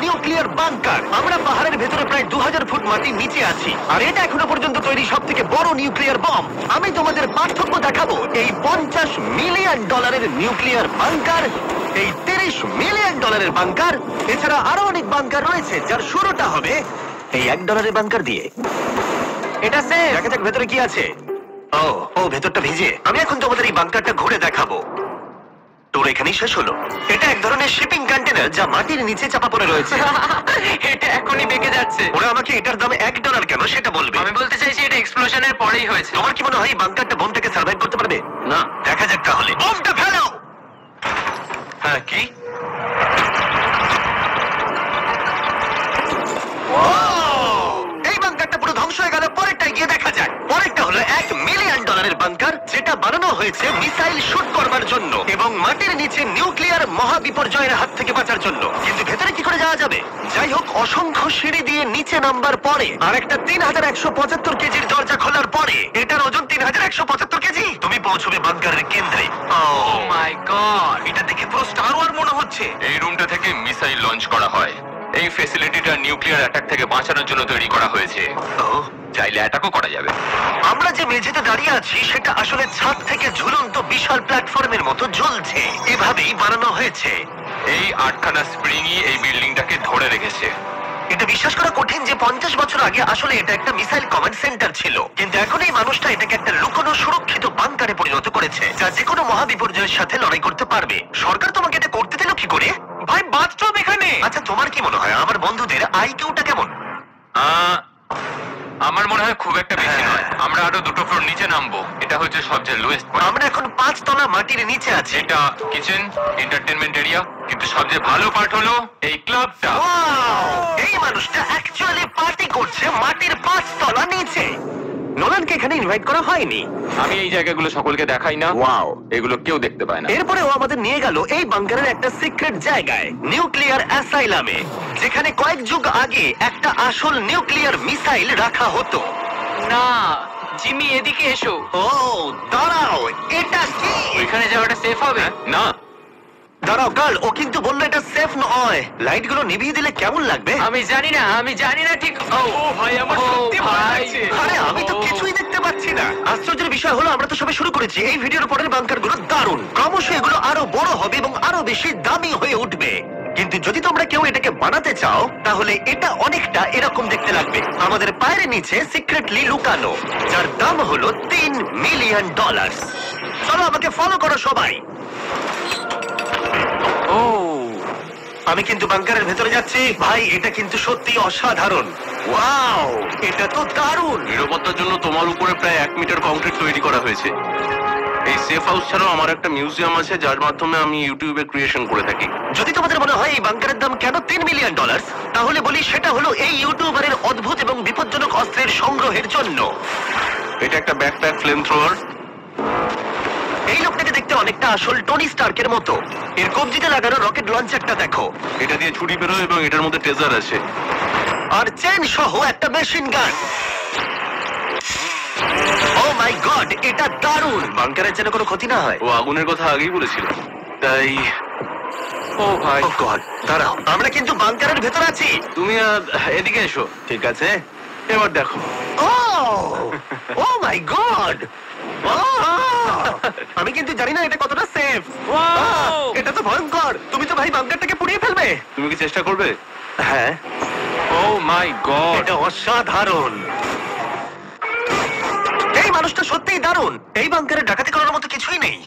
Nuclear bunker. আমরা পাহাড়ের ভেতরে প্রায় 2000 ফুট মাটির নিচে আছি, আর এটা এখনো পর্যন্ত তৈরি সবথেকে বড় নিউক্লিয়ার বম। আমি তোমাদের পার্থক্য দেখাবো এই $50 মিলিয়ন নিউক্লিয়ার বাংকার, এই $30 মিলিয়ন বাংকার, এছাড়া আরো অনেক বাংকার রয়েছে যার শুরুটা হবে এই $1 বাংকার দিয়ে। এটা সেফ। দেখা যাক ভেতরে কি আছে। ও ভেতরটা ভিজে। আমি এখন তোমাদের এই বাংকারটা ঘুরে দেখাবো। তোর এখানেই শেষ হলো। এটা এক ধরনের শিপিং কন্টেনার যা মাটির নিচে চাপা পড়ে রয়েছে। এটা এখনই বেঁকে যাচ্ছে। ওরা আমাকে এটার দাম $1 কেন সেটা বলবে। আমি বলতে চাইছি এটা এক্সপ্লোশনের পরেই হয়েছে। তোমার কি মনে হয় এই বাংকারটা বোমটাকে সার্ভাইভ করতে পারবে? না। দেখা যাক তাহলে। বোমটা ফেলো। হ্যাঁ কি? এই বাংকারটা পুরো ধ্বংস হয়ে গেল। পরেরটা গিয়ে দেখা যাক। পরেরটা হলো $1 মিলিয়ন বাংকার, যেটা বানানো হয়েছে মিসাইল শুট করবার জন্য এবং মাটির নিচে নিউক্লিয়ার মহাবিপর্যয়ের হাত থেকে বাঁচার জন্য। কিন্তু ভেতরে কি করে যাওয়া যাবে? যাই হোক, অসংখ্য সিঁড়ি দিয়ে নিচে নামবার পরে আর একটা 3175 কেজির দরজা খোলার পরে, এটার ওজন 3175 কেজি, তুমি পৌঁছবে বাংকারের কেন্দ্রে। ও মাই গড, এটা দেখে পুরো স্টার ওয়ার মনে হচ্ছে। এই রুমটা থেকে মিসাইল লঞ্চ করা হয়। এই ফ্যাসিলিটিটা নিউক্লিয়ার অ্যাটাক থেকে বাঁচানোর জন্য তৈরি করা হয়েছে। চাইলে অ্যাটাকও করা যাবে। আমরা যে মেঝেতে দাঁড়িয়ে আছি সেটা আসলে ছাদ থেকে ঝুলন্ত বিশাল প্ল্যাটফর্মের মতো ঝুলছে। এভাবেই বানানো হয়েছে। এই 8খানা স্প্রিংই এই বিল্ডিংটাকে ধরে রেখেছে। এটা বিশ্বাস করা কঠিন যে 50 বছর আগে আসলে এটা একটা মিসাইল কমান্ড সেন্টার ছিল, কিন্তু এখন এই মানুষটা এটাকে একটা লুকানো সুরক্ষিত বাংকারে পরিণত করেছে, যা যে কোনো মহাবিপর্যয়ের সাথে লড়াই করতে পারবে। সরকার তোমাকে এটা করতে দিল কি করে? ভাই বাথটব এখানে। আচ্ছা, তোমার কি মনে হয় আমার বন্ধুদের আইকিউটা কেমন? আমার মনে হয় খুব একটা বেশি নয়। আমরা আরো 2টো ফ্লোর নিচে নামবো। এটা হচ্ছে সবচেয়ে লোয়েস্ট পয়েন্ট। আমরা এখন 5 তলা মাটির নিচে আছি। এটা কিচেন, এন্টারটেইনমেন্ট এরিয়া, কিন্তু সবচেয়ে ভালো পার্ট হলো এই ক্লাবটা। Wow! এই মানুষটা অ্যাকচুয়ালি পার্টি করছে মাটির 5 তলা নিচে। নোলানকে এখানে ইনভাইট করা হয়নি। আমি এই জায়গাগুলো সকলকে দেখাই না। ওয়াও! এগুলো কেউ দেখতে পায় না। এরপরে ও আমাদের নিয়ে গেল এই বাংকারের একটা সিক্রেট জায়গায়, নিউক্লিয়ার অ্যাসাইলামে, যেখানে কয়েক যুগ আগে একটা আসল নিউক্লিয়ার মিসাইল রাখা হতো। না, জিমি এদিকে এসো। ও দাঁড়াও, এটা কি? ওইখানে যাওয়াটা সেফ হবে? না। দাঁড়াও গার্ল, ও কিন্তু বললো এটা সেফ নয়। লাইটগুলো নিভিয়ে দিলে কেমন লাগবে? আমি জানি না ঠিক। ও ভাই, আমার সত্যি ভয় লাগছে। আরে আমি তো কিছুই দেখতে পাচ্ছি না। আশ্চর্যের বিষয় হলো আমরা তো সবে শুরু করেছি। এই ভিডিওর পরের বাংকারগুলো দারুণ। ক্রমশ এগুলো আরো বড় হবে এবং আরো বেশি দামি হয়ে উঠবে। কিন্তু যদি তোমরা কেউ এটাকে বানাতে চাও, তাহলে এটা অনেকটা এরকম দেখতে লাগবে। আমাদের পায়ের নিচে সিক্রেটলি লুকানো, যার দাম হলো $3 মিলিয়ন। চলো আমাকে ফলো করো সবাই। ও আমি কিন্তু বাংকারের ভেতরে যাচ্ছি। ভাই, এটা কিন্তু সত্যি অসাধারণ। ওয়াও, এটা তো দারুণ। নিরাপত্তার জন্য তোমার উপরে প্রায় 1 মিটার কংক্রিট তৈরি করা হয়েছে। এই সেফ হাউস ছাড়াও আমার একটা মিউজিয়াম আছে, যার মাধ্যমে আমি ইউটিউবে ক্রিয়েশন করে থাকি। যদি তোমাদের মনে হয় এই বাংকারের দাম কেন $3 মিলিয়ন, তাহলে বলি সেটা হলো এই ইউটিউবারের অদ্ভুত এবং বিপজ্জনক অস্ত্রের সংগ্রহের জন্য। এটা একটা ব্যাকপ্যাক ফ্লেম থ্রোয়ার। এই লোকটাকে দেখতে অনেকটা আসল টনি স্টার্কের মতো। এর কবজিতে লাগানো রকেট লঞ্চারটা দেখো। এটা দিয়ে ছুরি বেরোয় এবং এটার মধ্যে ট্রেজার আছে। আর চেন সহ একটা machine gun. O my god, এটা দারুণ। বাংকারের যেন কোনো ক্ষতি না হয়। ও আগুনের কথা আগেই বলেছিল, তাই। ও ভাই, ও গড, দাঁড়াও, আমরা কিন্তু বাংকারের ভেতর আছি। তুমি এদিকে এসো। ঠিক আছে। এবার দেখো। ও মাই গড, আমি কিন্তু জানি না এটা কতটা সেফ। এটা তো ভয়ঙ্কর। তুমি তো ভাই বাংকারটাকে পুড়িয়ে ফেলবে। তুমি কি চেষ্টা করবে? হ্যাঁ, ও মাই গড, এটা অসাধারণ। এই মানুষটা সত্যিই দারুণ। এই বাংকারে ডাকাতি করার মতো কিছুই নেই।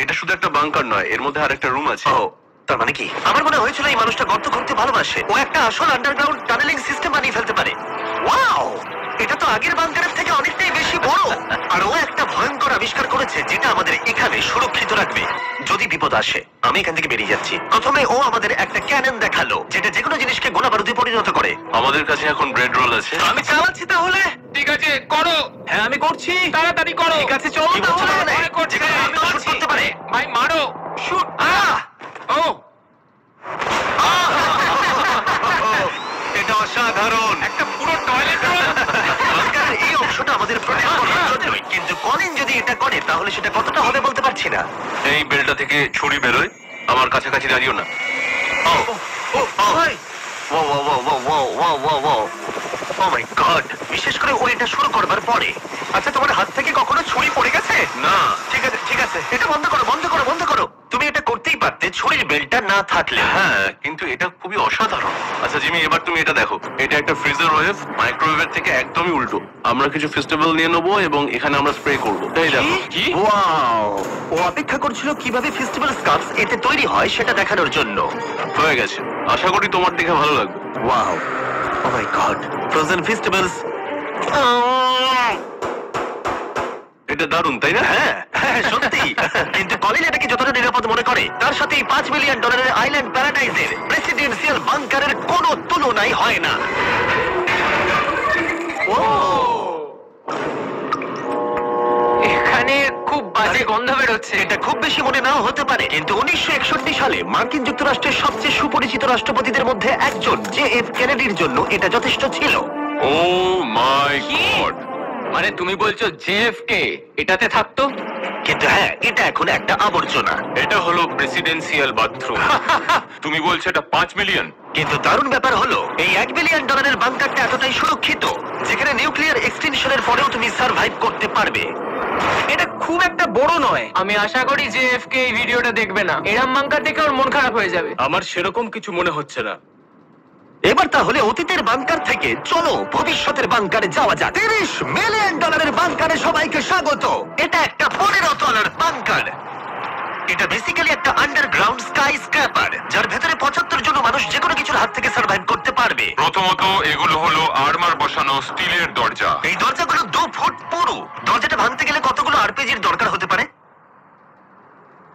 এটা শুধু একটা বাংকার নয়, এর মধ্যে আরেকটা রুম আছে। ও, তার মানে কি? আমার মনে হয়েছিল এই মানুষটা গর্ত করতে ভালোবাসে। ও একটা আসল আন্ডারগ্রাউন্ড টানেলিং সিস্টেম বানিয়ে ফেলতে পারে। ওয়াও, এটা তো আগের বাংকারের থেকে অনেকটাই বেশি বড়। আর ও একটা ভয়ঙ্কর আবিষ্কার করেছে যেটা আমাদের এখানে সুরক্ষিত রাখবে যদি বিপদ আসে। আমি এখান থেকে বেরিয়ে যাচ্ছি। প্রথমে ও আমাদের একটা ক্যানন দেখালো, যেটা যেকোনো জিনিসকে গোলা বারুদে পরিণত করে। আমাদের কাছে এখন ব্রেড রোল আছে। আমি চালাচ্ছি তাহলে। ঠিক আছে করো। হ্যাঁ, আমি করছি। তাড়াতাড়ি করো। ঠিক আছে, চলো কি বলছো তাহলে। তাহলে? আমি করছি, যেখানে আমি shoot করছি। করতে পারে। ভাই মারো। শুট। ও এটা অসাধারণ। একটা পুরো টয়লেট রোল। বাংকারের এই অংশটা আমাদের প্রোটেক্ট করার জন্যই, কিন্তু কলিন যদি এটা করে তাহলে সেটা কতটা হবে বলতে পারছি না। এই বেলটা থেকে ছুরি বেরোয়। আমার কাছাকাছি দাঁড়িও না। ও, ও, ও, ভাই, ও মাই গড, বিশেষ করে ও এটা শুরু করবার পরে। আচ্ছা, তোমার হাত থেকে কখনো ছুরি পড়ে গেছে? না। ঠিক আছে ঠিক আছে, এটা বন্ধ করো বন্ধ করো বন্ধ করো। তুমি এটা করতেই পারতে ছুরির বেল্টটা না থাকলে। হ্যাঁ, কিন্তু এটা খুবই অসাধারণ। আচ্ছা জিমি, এবার তুমি এটা দেখো। এটা একটা ফ্রিজার ওয়েভ, মাইক্রোওয়েভের থেকে একদমই উল্টো। আমরা কিছু ফেস্টিভ্যাল নিয়ে নেবো এবং এখানে আমরা স্প্রে করবো। এই দেখো। কি? ওয়াও, ও অপেক্ষা করছিল কিভাবে ফেস্টিভ্যাল স্কার্ফস এতে তৈরি হয় সেটা দেখানোর জন্য। হয়ে গেছে, আশা করি তোমার দেখে ভালো লাগবে। Wow, O my god, frozen festivals. এটা দারুণ, তাই না? হ্যাঁ হ্যাঁ, সত্যি। কিন্তু কলিন এটাকে যতটা নিরাপদ মনে করে, তার সাথে এই $5 মিলিয়ন আইল্যান্ড প্যারাডাইজের প্রেসিডেন্সিয়াল বাংকারের কোনো তুলনাই হয় না। ও, এখানে খুব বাজে গন্ধ বেরোচ্ছে। এটা খুব বেশি মনে নাও হতে পারে, কিন্তু 1961 সালে মার্কিন যুক্তরাষ্ট্রের সবচেয়ে সুপরিচিত রাষ্ট্রপতিদের মধ্যে একজন JF কেনেডির জন্য এটা যথেষ্ট ছিল। ও মাই কি? গড! মানে তুমি বলছো JFK এটাতে থাকতো? কিন্তু হ্যাঁ, এটা এখন একটা আবর্জনা। এটা হলো প্রেসিডেন্সিয়াল বাথরুম। তুমি বলছো এটা 5 মিলিয়ন? কিন্তু দারুণ ব্যাপার হলো, এই $1 বিলিয়ন বাংকারটা এতটাই সুরক্ষিত যেখানে নিউক্লিয়ার এক্সটেনশনের পরেও তুমি সার্ভাইভ করতে পারবে। এটা খুব একটা বড় নয়। আমি আশা করি JFK এই ভিডিওটা দেখবে না। এরম বাঙ্কার দেখে ওর মন খারাপ হয়ে যাবে। আমার সেরকম কিছু মনে হচ্ছে না। এবার তাহলে অতীতের বাংকার থেকে চলো ভবিষ্যতের বাংকারে যাওয়া যাক। $30 মিলিয়ন বাংকারে সবাইকে স্বাগত। এটা একটা 15 তলার বাংকার। এটা বেসিক্যালি একটা আন্ডারগ্রাউন্ড স্কাই স্ক্র্যাপার, যার ভেতরে 75 জন মানুষ যে কোনো কিছুর হাত থেকে সার্ভাইভ করতে পারবে। প্রথমত এগুলো হলো আর্মার বসানো স্টিলের দরজা। এই দরজাগুলো 2 ফুট পুরু। দরজাটা ভাঙতে গেলে কতগুলো আরপিজির দরকার হতে পারে?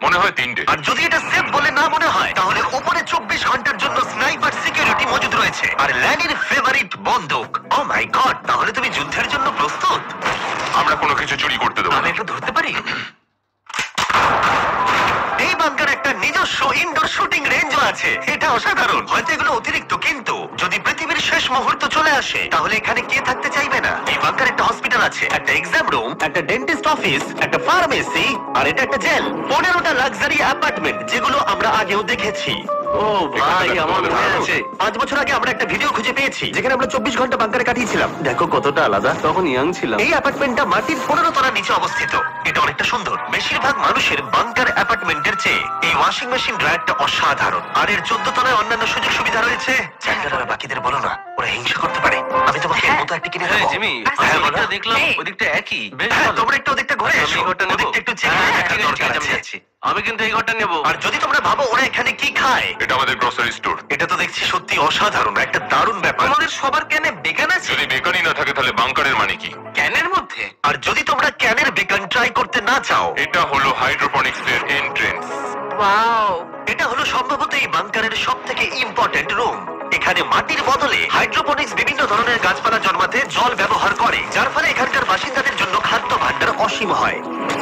মনে হয় 3টে। আর যদি এটা সেফ বলে না মনে হয়, তাহলে উপরে 24 ঘন্টার জন্য স্নাইপার সিকিউরিটি মজুদ রয়েছে। আর ল্যানির ফেভারিট বন্দুক। ও মাই গড, তাহলে তুমি যুদ্ধের জন্য প্রস্তুত? আমরা কোনো কিছু চুরি করতে দেবো আমি না। একটু ধরতে পারি? এই বাংকার একটা নিজস্ব ইনডোর শুটিং রেঞ্জও আছে। এটা অসাধারণ। হয়তো এগুলো অতিরিক্ত, কিন্তু যদি পৃথিবীর শেষ মুহূর্ত চলে আসে, তাহলে এখানে কে থাকতে চাইবে না? এই বাংকার একটা হসপিটাল আছে, একটা এক্সাম রুম, একটা ডেন্টিস্ট অফিস, একটা ফার্মেসি, আর এটা একটা জেল। 15টা লাক্সারি অ্যাপার্টমেন্ট, যেগুলো আমরা আগেও দেখেছি। ও ভাই, আমার মনে আছে। 5 বছর আগে আমরা একটা ভিডিও খুঁজে পেয়েছি যেখানে আমরা 24 ঘন্টা বাংকারে কাটিয়েছিলাম। দেখো কতটা আলাদা। তখন ইয়াং ছিলাম। এই অ্যাপার্টমেন্টটা মাটির 15 তলার নিচে অবস্থিত। এটা অনেকটা সুন্দর। বেশিরভাগ মানুষের বাংকার অ্যাপার্টমেন্টের চেয়ে এই ওয়াশিং মেশিন ড্রায়ারটা অসাধারণ। আর এর 14 তলায় অন্যান্য সুযোগ সুবিধা রয়েছে। চ্যান্ডেলার বাকিদের বলো না, ওরা হিংসা করতে পারে। আমি তোমাকে এর মতো একটা কিনে দেবো। জিমি, হ্যাঁ, বলো। ওদিকটা দেখলাম, ওদিকটা একই। বেশ হ্যাঁ, ভালো। তোমরা একটু ওদিকটা ঘুরে আমি এসো। এই ঘরটা নেবো। ওদিকটা একটু চেক হ্যাঁ, করে ঠিক আছে, দরকার আমি আছে। যাচ্ছি। আমি কিন্তু এই ঘরটা নেবো। আর যদি তোমরা ভাবো ওরা এখানে কি খায়, এটা আমাদের গ্রসারি স্টোর। এটা তো দেখছি সত্যি অসাধারণ, একটা দারুণ ব্যাপার। আমাদের সবার ক্যানে বেকন আছে? যদি বেকারই না থাকে তাহলে বাংকারের মানে কি? ক্যানের মধ্যে? আর যদি তোমরা ক্যানের বেকন ট্রাই করতে না চাও, এটা হলো হাইড্রোপনিক্স এর এন্ট্রেন্স। ওয়াও! এটা হলো সম্ভবত এই বাংকারের সবথেকে ইম্পর্টেন্ট রুম। এখানে মাটির বদলে হাইড্রোপনিক্স বিভিন্ন ধরনের গাছপালা জন্মাতে জল ব্যবহার করে, যার ফলে এখানকার বাসিন্দাদের জন্য খাদ্য ভাণ্ডার অসীম হয়।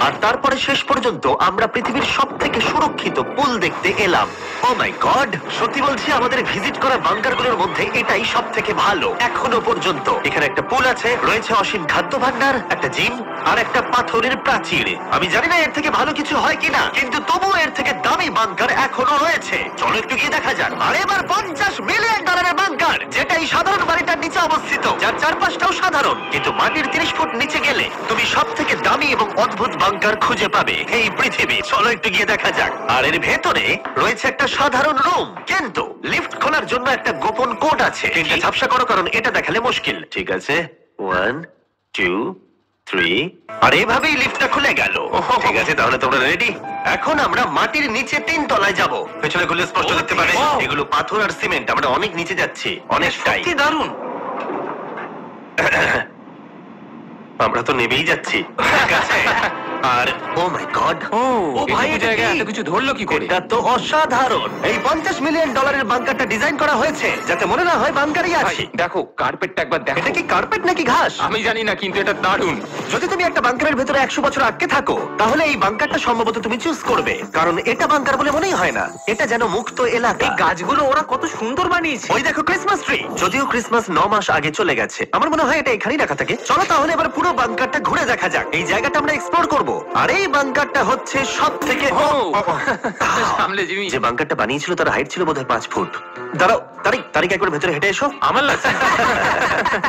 আর তারপরে শেষ পর্যন্ত আমরা পৃথিবীর সবথেকে সুরক্ষিত পুল দেখতে এলাম। ও মাই গড, সত্যি বলছি, আমাদের ভিজিট করা বাংকারগুলোর মধ্যে এটাই সবথেকে ভালো এখনো পর্যন্ত। এখানে একটা পুল আছে, রয়েছে অসীম খাদ্য ভাণ্ডার, একটা জিম, আর একটা পাথরের প্রাচীর। আমি জানি না এর থেকে ভালো কিছু হয় কিনা, কিন্তু তবুও এর থেকে দামি বাংকার এখনো রয়েছে। চলো একটু গিয়ে দেখা যাক। আর এবার $50 মিলিয়ন বাংকার, যেটা এই সাধারণ বাড়িটার নিচে অবস্থিত, যার চারপাশটাও সাধারণ, কিন্তু মাটির 30 ফুট নিচে গেলে তুমি সব থেকে দামি এবং অদ্ভুত বাংকার খুঁজে পাবে এই পৃথিবী। চলো একটু গিয়ে দেখা যাক। আর এর ভেতরে রয়েছে একটা সাধারণ রুম, কিন্তু লিফট খোলার জন্য একটা গোপন কোড আছে। এটা ঝাপসা করো, কারণ এটা দেখালে মুশকিল। ঠিক আছে, 1 2 3, আর এভাবেই লিফটটা খুলে গেল। ঠিক আছে, তাহলে তোমরা রেডি? এখন আমরা মাটির নিচে 3 তলায় যাব। পেছনে খুলে স্পষ্ট দেখতে পাবে এগুলো পাথর আর সিমেন্ট। আমরা অনেক নিচে যাচ্ছি, অনেকটাই। কি দারুণ! আমরা তো নেমেই যাচ্ছি। ঠিক আছে। আর ও মাই গড, ও ভাই, এটুকু এটা জায়গায় কি? এত কিছু ধরলো কি করে? এটা তো অসাধারণ। এই $50 মিলিয়ন বাংকারটা ডিজাইন করা হয়েছে যাতে মনে না হয় বাংকারই ভাই, আছি। দেখো কার্পেটটা একবার দেখো। এটা কি কার্পেট নাকি ঘাস? আমি জানি না, কিন্তু এটা দারুণ। যদি তুমি একটা বাংকারের ভেতরে 100 বছর আটকে থাকো, তাহলে এই বাংকারটা সম্ভবত তুমি চুজ করবে, কারণ এটা বাংকার বলে মনেই হয় না। এটা যেন মুক্ত এলাকা। এই গাছগুলো ওরা কত সুন্দর বানিয়েছে। ওই দেখো ক্রিসমাস ট্রি। যদিও ক্রিসমাস 9 মাস আগে চলে গেছে, আমার মনে হয় এটা এখানেই রাখা থাকে। চলো তাহলে এবার পুরো বাংকারটা ঘুরে দেখা যাক। এই জায়গাটা আমরা এক্সপ্লোর করব। করব। আর এই বাংকারটা হচ্ছে সব থেকে সামলে জিমি। যে বাংকারটা বানিয়েছিল তার হাইট ছিল বোধহয় 5 ফুট। দাঁড়াও, তারিক একবার ভেতরে হেঁটে এসো। আমার লাগছে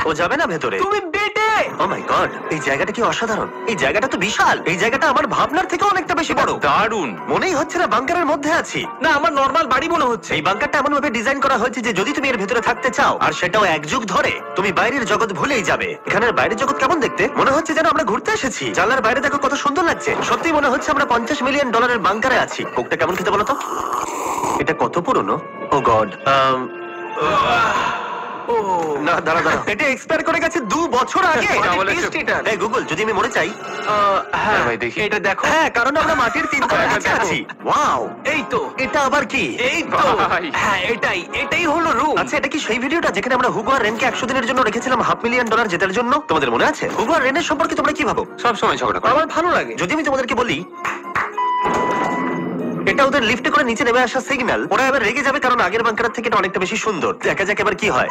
ও যাবে না ভেতরে? তুমি বেটে ও মাই গড, এই জায়গাটা কি অসাধারণ! এই জায়গাটা তো বিশাল। এই জায়গাটা আমার ভাবনার থেকে অনেকটা বেশি বড়। দারুণ। মনেই হচ্ছে না বাংকারের মধ্যে আছি। না, আমার নরমাল বাড়ি মনে হচ্ছে। এই বাংকারটা এমন ভাবে ডিজাইন করা হয়েছে যে যদি তুমি এর ভেতরে থাকতে চাও, আর সেটাও 1 যুগ ধরে, তুমি বাইরের জগৎ ভুলেই যাবে। এখানের বাইরের জগৎ কেমন দেখতে? মনে হচ্ছে যেন আমরা ঘুরতে এসেছি। জানলার বাইরে দেখো কত সুন্দর লাগছে। সত্যি মনে হচ্ছে আমরা $50 মিলিয়ন বাংকারে আছি। কোকটা কেমন খেতে বলো তো? এটা কত পুরনো! ও গড, না দাঁড়া, এটা এক্সপায়ার করে গেছে 2 বছর আগে। এটা বলে এই গুগল, যদি আমি মরে চাই? হ্যাঁ ভাই, দেখি। এটা দেখো। হ্যাঁ, কারণ আমরা মাটির 3 তলায় এটা নিচে দেখো। আছি। ওয়াও, এই তো, এটা আবার কি? এই তো। ভাই। হ্যাঁ, এটাই হলো রুম। আচ্ছা, এটা কি সেই ভিডিওটা যেখানে আমরা হুগো আর রেনকে 100 দিনের জন্য রেখেছিলাম $500 মিলিয়ন জেতার জন্য? তোমাদের মনে আছে? হুগো আর রেনের সম্পর্কে তোমরা কি ভাবো? সব সময় ঝগড়া করে। আমার ভালো লাগে। যদি আমি তোমাদেরকে বলি এটা ওদের লিফটে করে নিচে নেমে আসা সিগন্যাল, ওরা এবার রেগে যাবে কারণ আগের বাংকারের থেকে এটা অনেকটা বেশি সুন্দর। দেখা যাক এবার কি হয়।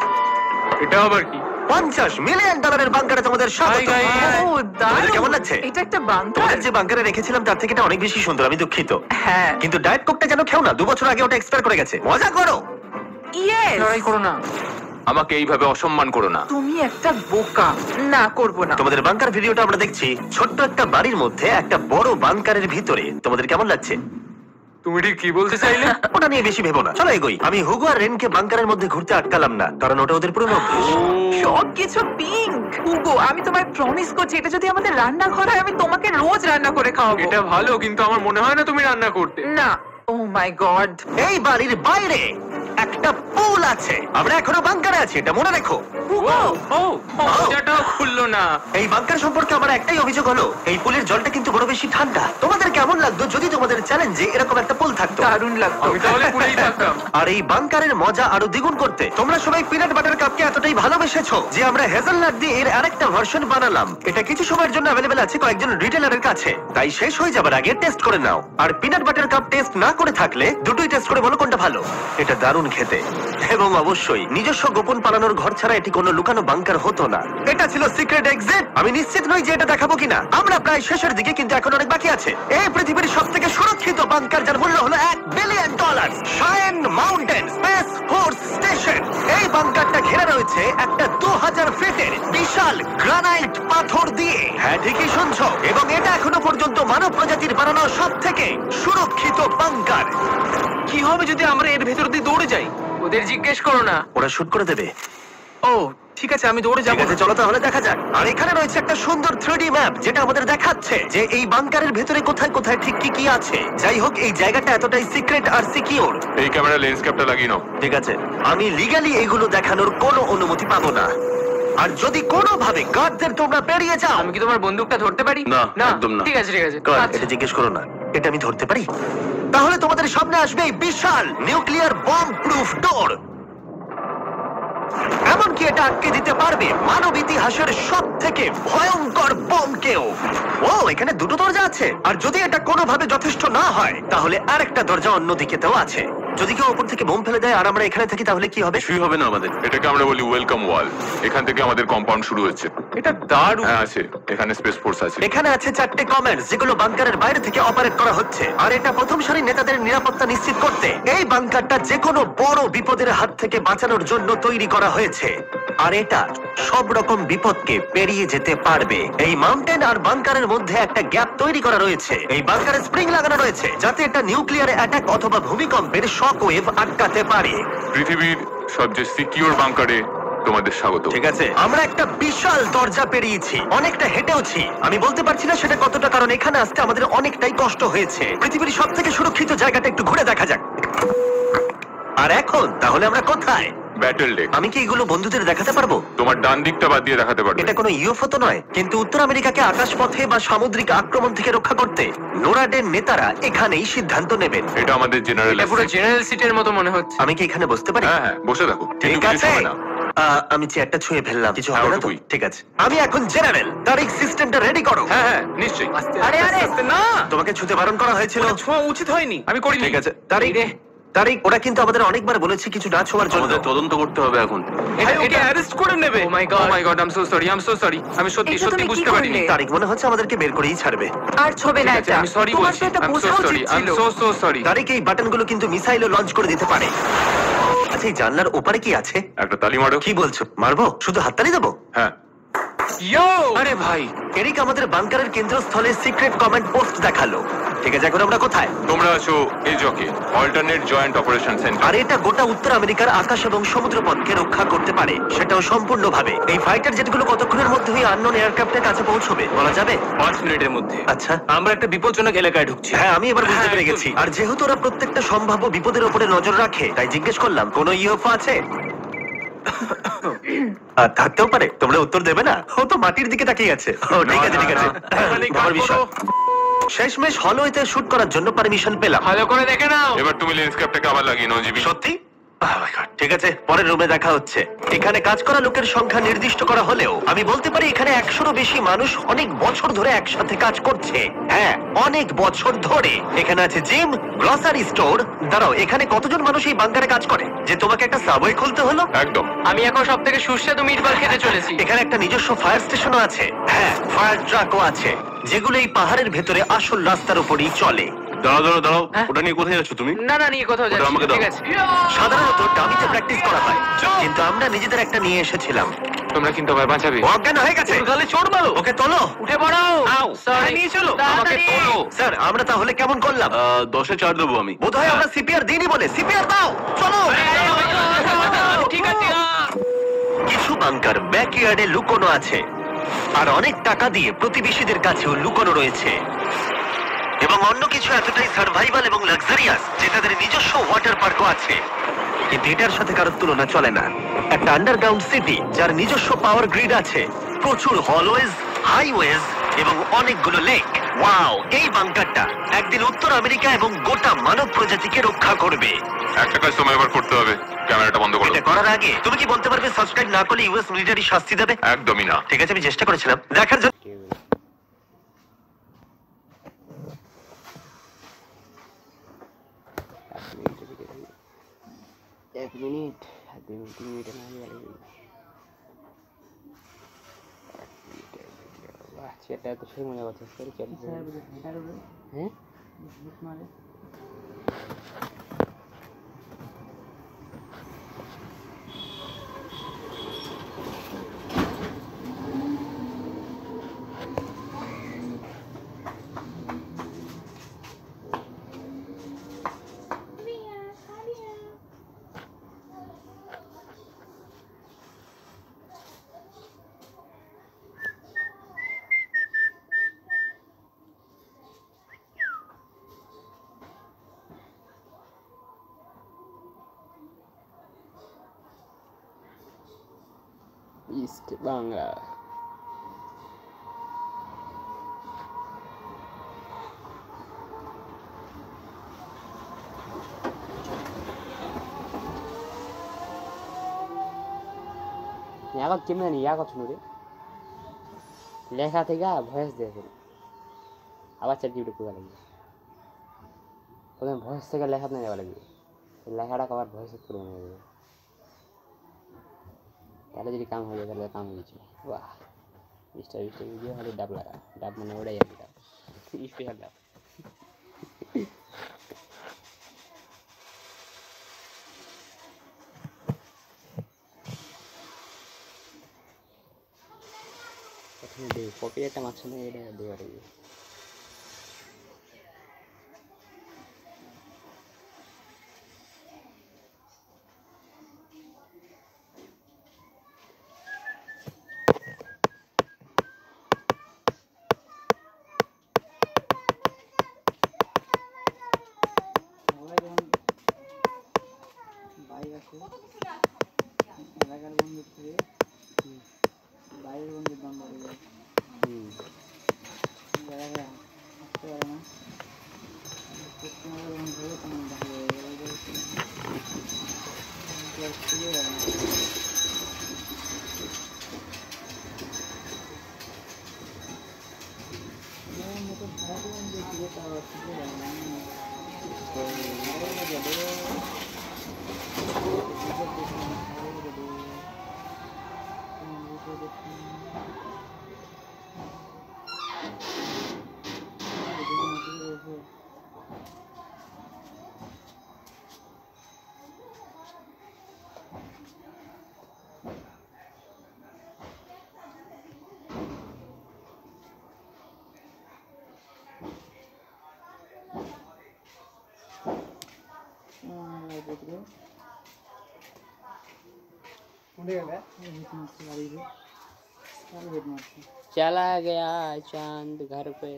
এটা আবার কি? $50 মিলিয়ন বাংকারে তোমাদের স্বাগত। Hi, guys. ও তোমাদের কেমন দারুণ। লাগছে? এটা একটা বাংকার। তোমাদের যে বাংকারে রেখেছিলাম তার থেকে এটা অনেক বেশি সুন্দর। আমি দুঃখিত, হ্যাঁ, কিন্তু ডায়েট কোকটা যেন খেও না। 2 বছর আগে ওটা এক্সপায়ার করে গেছে। মজা করো। ইয়েস। লড়াই করো না। আমাকে এইভাবে অসম্মান করো না। তুমি একটা বোকা। না, করব না। তোমাদের বাংকার ভিডিওটা আমরা দেখছি। ছোট্ট একটা বাড়ির মধ্যে একটা বড় বাংকারের ভিতরে। তোমাদের কেমন লাগছে? তুমি ঠিক কি বলতে চাইলে? ওটা নিয়ে বেশি ভেবো না, চলো এগোই। আমি হুগো আর রেনকে বাংকারের মধ্যে ঘুরতে আটকালাম না, কারণ ওটা ওদের পুরনো অভ্যেস। সবকিছু পিঙ্ক। হুগো, আমি তোমায় প্রমিস করছি, এটা যদি আমাদের রান্নাঘর হয়, আমি তোমাকে রোজ রান্না করে খাওয়াবো। এটা ভালো, কিন্তু আমার মনে হয় না তুমি রান্না করতে। না। ও মাই গড। এই বাড়ির বাইরে একটা পুল আছে। আমরা এখনো বাংকারে আছি, এটা মনে রেখো। হুগো, ও, মজাটাও খুললো না। এই বাংকার সম্পর্কে আমার একটাই অভিযোগ হলো, এই পুলের জলটা কিন্তু বড় বেশি ঠান্ডা। তোমাদের কেমন লাগতো যদি তোমাদের চ্যালেঞ্জে এরকম একটা পুল থাকতো? দারুণ লাগতো। আমি তাহলে পুরেই থাকতাম। আর এই বাংকারের মজা আরো দ্বিগুণ করতে তোমরা সবাই পিনাট বাটার কাপকে এতটাই ভালোবেসেছো যে আমরা হেজেলনাট দিয়ে এর আরেকটা ভার্সন বানালাম। এটা কিছু সময়ের জন্য অ্যাভেলেবেল আছে কয়েকজন রিটেলারের কাছে, তাই শেষ হয়ে যাবার আগে টেস্ট করে নাও। আর পিনাট বাটার কাপ টেস্ট না করে থাকলে দুটোই টেস্ট করে বলো কোনটা ভালো। এটা দারুণ খেতে, এবং অবশ্যই নিজস্ব গোপন পালানোর ঘর ছাড়া এটি কোনো লুকানো বাংকার হতো না। এটা ছিল সিক্রেট এক্সিট। আমি নিশ্চিত নই যে এটা দেখাবো কিনা। আমরা প্রায় শেষের দিকে, কিন্তু এখন অনেক বাকি আছে। এই পৃথিবীর সবথেকে সুরক্ষিত বাংকার, যার মূল্য হলো $1 billion. শায়েন mountain space force station. এই বাংকারটা ঘেরা রয়েছে একটা 2000 ফিটের বিশাল গ্রানাইট পাথর দিয়ে। হ্যাঁ, ঠিকই শুনছো। এবং এটা এখনো পর্যন্ত মানব প্রজাতির বানানো সবথেকে সুরক্ষিত বাংকার। কি হবে যদি আমরা এর ভেতর দিয়ে দৌড়ে যাই? ওদের জিজ্ঞেস করো না। ওরা শুট করে দেবে। ও ঠিক আছে, আমি দৌড়ে ঠিক যাবো। আছে, চলো তাহলে দেখা যাক। আর এখানে রয়েছে একটা সুন্দর 3D ম্যাপ, যেটা আমাদের দেখাচ্ছে যে এই বাংকারের ভেতরে কোথায় কোথায় ঠিক কি কি আছে। যাই হোক, এই জায়গাটা এতটাই সিক্রেট আর সিকিউর। এই ক্যামেরা লেন্স ক্যাপটা লাগিয়ে নাও। ঠিক আছে, আমি লিগ্যালি এইগুলো দেখানোর কোনো অনুমতি পাবো না। আর যদি কোনোভাবে গার্ডদের তোমরা পেরিয়ে যাও, আমি কি তোমার বন্দুকটা ধরতে পারি? না, একদম না। ঠিক আছে ঠিক আছে। God, আচ্ছা। এটা জিজ্ঞেস করো না। এটা আমি ধরতে পারি? তাহলে তোমাদের সামনে আসবে এই বিশাল নিউক্লিয়ার বম্ব প্রুফ ডোর। এমনকি এটা আটকে দিতে পারবে মানব ইতিহাসের সব থেকে ভয়ঙ্কর বোমকেও। ও, এখানে দুটো দরজা আছে। আর যদি এটা কোনোভাবে যথেষ্ট না হয়, তাহলে আরেকটা দরজা অন্যদিকেতেও আছে। যদি কেউ উপর থেকে বোম ফেলে দেয় আর আমরা এখানে থাকি, তাহলে কি হবে? কিছুই হবে না আমাদের। এটাকে আমরা বলি ওয়েলকাম ওয়াল। এখান থেকে আমাদের কম্পাউন্ড শুরু হচ্ছে। এটা দারুণ। হ্যাঁ আছে, এখানে স্পেস ফোর্স আছে। এখানে আছে 4টে কমেন্টস, যেগুলো বাংকারের বাইরে থেকে অপারেট করা হচ্ছে। আর এটা প্রথম সারির নেতাদের নিরাপত্তা নিশ্চিত করতে এই বাংকারটা যে কোনো বড় বিপদের হাত থেকে বাঁচানোর জন্য তৈরি করা হয়েছে। আর এটা সব রকম বিপদকে পেরিয়ে যেতে পারবে। এই মাউন্টেন আর বাংকারের মধ্যে একটা গ্যাপ তৈরি করা রয়েছে। এই বাংকারে স্প্রিং লাগানো রয়েছে, যাতে এটা নিউক্লিয়ার অ্যাটাক অথবা ভূমিকম্পের শক ওয়েভ আটকাতে পারে। পৃথিবীর সবচেয়ে সিকিউর বাংকারে তোমাদের স্বাগত। ঠিক আছে, আমরা একটা বিশাল দরজা পেরিয়েছি, অনেকটা হেঁটেওছি। আমি বলতে পারছি না সেটা কতটা, কারণ এখানে আসতে আমাদের অনেকটাই কষ্ট হয়েছে। পৃথিবীর সব থেকে সুরক্ষিত জায়গাটা একটু ঘুরে দেখা যাক। আর এখন তাহলে আমরা কোথায়? Battle deck. আমি কি এগুলো বন্ধুদের দেখাতে পারবো? তোমার ডান দিকটা বাদ দিয়ে দেখাতে পারবে। এটা কোনো ইউএফও তো নয়, কিন্তু উত্তর আমেরিকাকে আকাশপথে বা সামুদ্রিক আক্রমণ থেকে রক্ষা করতে নোরাডের নেতারা এখানেই সিদ্ধান্ত নেবেন। এটা আমাদের জেনারেল। এটা পুরো জেনারেল সিটের মতো মনে হচ্ছে। আমি কি এখানে বসতে পারি? হ্যাঁ হ্যাঁ, বসে থাকো। ঠিক কিন্তু কিছু আছে। হবে না। আমি চেয়ারটা ছুঁয়ে ফেললাম, কিছু হ্যাঁ, হবে না তো? ওটুকুই। ঠিক আছে, আমি এখন জেনারেল। তারিখ সিস্টেমটা রেডি করো। হ্যাঁ হ্যাঁ, নিশ্চয়ই। আরে আরে না, তোমাকে ছুঁতে বারণ করা হয়েছিল। ছোঁয়া উচিত হয়নি। আমি করিনি। ঠিক আছে, তারিখ রে। তারিক, ওরা কিন্তু আমাদের অনেকবার বলেছে কিছু না ছোঁয়ার জন্য। আমাদের তদন্ত করতে হবে এখন। এটা অ্যারেস্ট করে নেবে। Oh my god, I am so sorry. আমি সত্যি এটা তুমি কি বুঝতে পারিনি। করলে? তারিক, মনে হচ্ছে আমাদেরকে বের করেই ছাড়বে। আর ছবে না এটা। আমি সরি তোমার বলছি। তো এটা আই এম বোঝা সো উচিত ছিল। সরি। তারিক, এই বাটনগুলো কিন্তু মিসাইলও লঞ্চ করে দিতে পারে। আচ্ছা, এই জানলার ওপারে কি আছে? একটা তালি মারো। কি বলছো? মারবো? শুধু হাততালি দেবো? হ্যাঁ। ইয়ো, আরে ভাই, এরিক আমাদের বাংকারের কেন্দ্রস্থলে সিক্রেট কমান্ড পোস্ট দেখালো। ঠিক আছে, এখন আমরা কোথায়? তোমরা আছো এই জকে অল্টারনেট জয়েন্ট অপারেশন সেন্টার। আর এটা গোটা উত্তর আমেরিকার আকাশ এবং সমুদ্রপথকে রক্ষা করতে পারে, সেটাও সম্পূর্ণভাবে। এই ফাইটার জেটগুলো কতক্ষণের মধ্যে ওই আননোন এয়ারক্রাফটের কাছে পৌঁছবে বলা যাবে? 5 মিনিটের মধ্যে। আচ্ছা, আমরা একটা বিপজ্জনক এলাকায় ঢুকছি। হ্যাঁ, আমি এবার বুঝতে হ্যাঁ, পেরে গেছি। আর যেহেতু ওরা প্রত্যেকটা সম্ভাব্য বিপদের উপরে নজর রাখে, তাই জিজ্ঞেস করলাম কোনো ইউএফও আছে? আর থাকতেও পারে, তোমরা উত্তর দেবে না? ও তো মাটির দিকে তাকিয়ে আছে। ও ঠিক আছে, ঠিক আছে। ভাবার বিষয়। শেষমেশ হলওয়েতে শুট করার জন্য পারমিশন পেলাম। ভালো করে দেখে নাও। এবার তুমি লেন্স ক্যাপটাকে আবার লাগিয়ে নাও জিবি। সত্যি? Oh my God, ঠিক আছে, পরের রুমে দেখা হচ্ছে। এখানে কাজ করা লোকের সংখ্যা নির্দিষ্ট করা হলেও আমি বলতে পারি এখানে 100-রও বেশি মানুষ অনেক বছর ধরে একসাথে কাজ করছে। হ্যাঁ, অনেক বছর ধরে। এখানে আছে জিম, গ্রসারি স্টোর। দাঁড়াও, এখানে কতজন মানুষ এই বাংকারে কাজ করে যে তোমাকে একটা সাবওয়ে খুলতে হলো? একদম। আমি এখন সব থেকে সুস্বাদু মিটবল খেতে চলেছি। এখানে একটা নিজস্ব ফায়ার স্টেশনও আছে। হ্যাঁ, ফায়ার ট্রাকও আছে, যেগুলো এই পাহাড়ের ভেতরে আসল রাস্তার উপরই চলে। দাঁড়াও, হ্যাঁ? ওটা নিয়ে কোথায় যাচ্ছ তুমি? না নিয়ে কোথাও ওটা যাচ্ছি আমাকে না, দাও। ঠিক আছে। সাধারণত ডামিতে প্র্যাকটিস করা হয়, কিন্তু আমরা নিজেদের একটা নিয়ে এসেছিলাম। তোমরা কিন্তু আমায় বাঁচাবে। ও অজ্ঞান হয়ে গেছে। ওর গালে চড় মারো। ওকে তোলো। উঠে পড়ো। হ্যাঁ, নিয়ে চলো। আমাকে তাড়াতাড়ি। তোলো। স্যার, আমরা তাহলে কেমন করলাম? 10-এ 4 দেবো আমি। বোধহয় আমরা সিপিআর দিইনি বলে। সিপিআর দাও, চলো। ঠিক আছে। কিছু বাংকার ব্যাকইয়ার্ডে লুকোনো আছে, আর অনেক টাকা দিয়ে প্রতিবেশীদের কাছেও লুকোনো রয়েছে। এবং অন্য কিছু এতটাই সার্ভাইভাল এবং লাক্সারিয়াস যে তাদের নিজস্ব ওয়াটার পার্কও আছে। কিন্তু এটার সাথে কারোর তুলনা চলে না। একটা আন্ডারগ্রাউন্ড সিটি যার নিজস্ব পাওয়ার গ্রিড আছে, প্রচুর হলওয়েজ, হাইওয়েজ এবং অনেকগুলো লেক। ওয়াও, এই বাংকারটা একদিন উত্তর আমেরিকা এবং গোটা মানব প্রজাতিকে রক্ষা করবে। একটা কাজ তোমায় এবার করতে হবে, ক্যামেরাটা বন্ধ করো। এটা করার আগে তুমি কি বলতে পারবে সাবস্ক্রাইব না করলে ইউএস মিলিটারি শাস্তি দেবে? একদমই না। ঠিক আছে, আমি চেষ্টা করেছিলাম। দেখার জন্য এক মিনিট, 2 মিনিটের না গেলে বাহ, সেটা তো সেই মনে কথা। হ্যাঁ, ইস্ট বাংলা। ಯಾವಾಗ ಕೆಮ್ಮಿ ಯಾಕೆ ನೋಡಿ লেখা থেকে ভয়েস দিয়েছিল, আবার চ্যাট জিপিটি খুঁজে লাগবে। প্রথমে ভয়েস থেকে লেখা নিয়ে যাওয়া লাগবে, লেখাটা আবার ভয়েস করে নিয়ে যাবে। তাহলে যদি কাম হয়ে যায় তাহলে কাম হয়ে গেছিল। বাহ, 20টা ভিডিও হলে ডাব লাগা, ডাব মানে ওটাই আর কি, ডাব স্পেশাল ডাব। কপিরাইটটা মাঝখানে এটা দেওয়া লাগবে। এলাকার বন্ধুর থেকে বাইরের বন্ধুর দাম বাড়ে যায়। এলাকায় আসতে পারে না, পশ্চিমবঙ্গের বন্ধু হয়ে তেমন ভালো হয়ে গেল। খুঁজে যাবে না। মতো খারাপ বন্ধু খুঁজে পাওয়া খুঁজে যাবে না। चला गया चांद घर पे।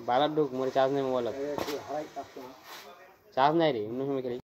बाला ढुक मोरे चार्ज नहीं मोबाइल चार्ज नहीं रे उन्होंने में खेली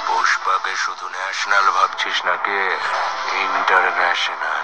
পুষ্পাকে শুধু ন্যাশনাল ভাবছিস নাকি ইন্টারন্যাশনাল?